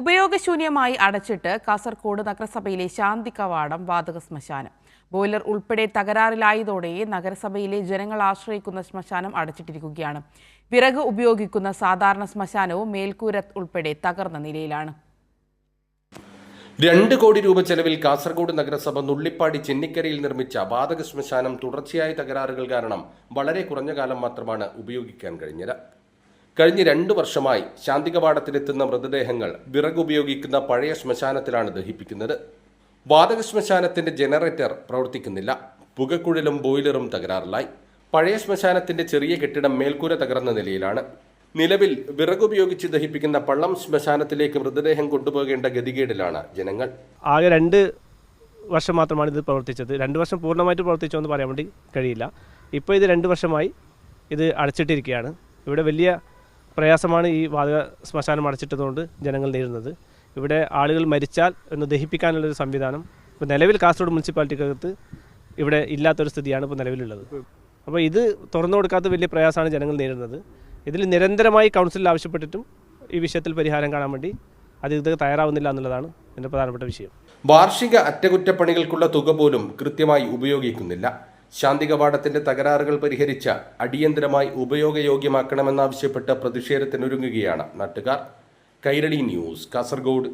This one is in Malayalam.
ഉപയോഗശൂന്യമായി അടച്ചിട്ട് കാസർഗോഡ് നഗരസഭയിലെ ശാന്തി കവാടം വാതക ശ്മശാനം. ബോയിലർ ഉൾപ്പെടെ തകരാറിലായതോടെ നഗരസഭയിലെ ജനങ്ങൾ ആശ്രയിക്കുന്ന ശ്മശാനം അടച്ചിട്ടിരിക്കുകയാണ്. വിറക് ഉപയോഗിക്കുന്ന സാധാരണ ശ്മശാനവും മേൽക്കൂര ഉൾപ്പെടെ തകർന്ന നിലയിലാണ്. 2 കോടി രൂപ ചെലവിൽ കാസർഗോഡ് നഗരസഭ നുള്ളിപ്പാടി ചെന്നിക്കരയിൽ നിർമ്മിച്ച വാതക ശ്മശാനം തുടർച്ചയായ തകരാറുകൾ കാരണം വളരെ കുറഞ്ഞ കാലം മാത്രമാണ് ഉപയോഗിക്കാൻ കഴിഞ്ഞത്. കഴിഞ്ഞ 2 വർഷമായി ശാന്തി കവാടത്തിലെത്തുന്ന മൃതദേഹങ്ങൾ വിറക് ഉപയോഗിക്കുന്ന പഴയ ശ്മശാനത്തിലാണ് ദഹിപ്പിക്കുന്നത്. വാതക ശ്മശാനത്തിന്റെ ജനറേറ്റർ പ്രവർത്തിക്കുന്നില്ല. പുകക്കുഴലും ബോയിലറും തകരാറിലായി. പഴയ ശ്മശാനത്തിന്റെ ചെറിയ കെട്ടിടം മേൽക്കൂര തകർന്ന നിലയിലാണ്. നിലവിൽ വിറകുപയോഗിച്ച് ദഹിപ്പിക്കുന്ന പള്ളം ശ്മശാനത്തിലേക്ക് മൃതദേഹം കൊണ്ടുപോകേണ്ട ഗതികേടിലാണ് ജനങ്ങൾ. ആകെ 2 വർഷം മാത്രമാണ് ഇത് പ്രവർത്തിച്ചത്. 2 വർഷം പൂർണ്ണമായിട്ട് പ്രവർത്തിച്ചോ എന്ന് പറയാൻ വേണ്ടി കഴിയില്ല. ഇപ്പോൾ ഇത് 2 വർഷമായി ഇത് അടച്ചിട്ടിരിക്കുകയാണ്. ഇവിടെ വലിയ പ്രയാസമാണ് ഈ വാതക ശ്മശാനം അടച്ചിട്ടതുകൊണ്ട് ജനങ്ങൾ നേരിടുന്നത്. ഇവിടെ ആളുകൾ മരിച്ചാൽ ഒന്ന് ദഹിപ്പിക്കാനുള്ളൊരു സംവിധാനം ഇപ്പോൾ നിലവിൽ കാസർഗോഡ് മുനിസിപ്പാലിറ്റിക്കകത്ത് ഇവിടെ ഇല്ലാത്തൊരു സ്ഥിതിയാണ് ഇപ്പോൾ നിലവിലുള്ളത്. അപ്പോൾ ഇത് തുറന്നു കൊടുക്കാത്ത വലിയ പ്രയാസമാണ് ജനങ്ങൾ നേരിടുന്നത്. ഇതിൽ നിരന്തരമായി കൗൺസിലിൽ ആവശ്യപ്പെട്ടിട്ടും ഈ വിഷയത്തിൽ പരിഹാരം കാണാൻ വേണ്ടി അധികൃതർ തയ്യാറാവുന്നില്ല എന്നുള്ളതാണ് ഇതിൻ്റെ പ്രധാനപ്പെട്ട വിഷയം. വാർഷിക അറ്റകുറ്റപ്പണികൾക്കുള്ള തുക പോലും കൃത്യമായി ഉപയോഗിക്കുന്നില്ല. ശാന്തി കവാടത്തിന്റെ തകരാറുകൾ പരിഹരിച്ച അടിയന്തരമായി ഉപയോഗയോഗ്യമാക്കണമെന്നാവശ്യപ്പെട്ട് പ്രതിഷേധത്തിനൊരുങ്ങുകയാണ് നാട്ടുകാർ. കൈരളി ന്യൂസ്, കാസർഗോഡ്.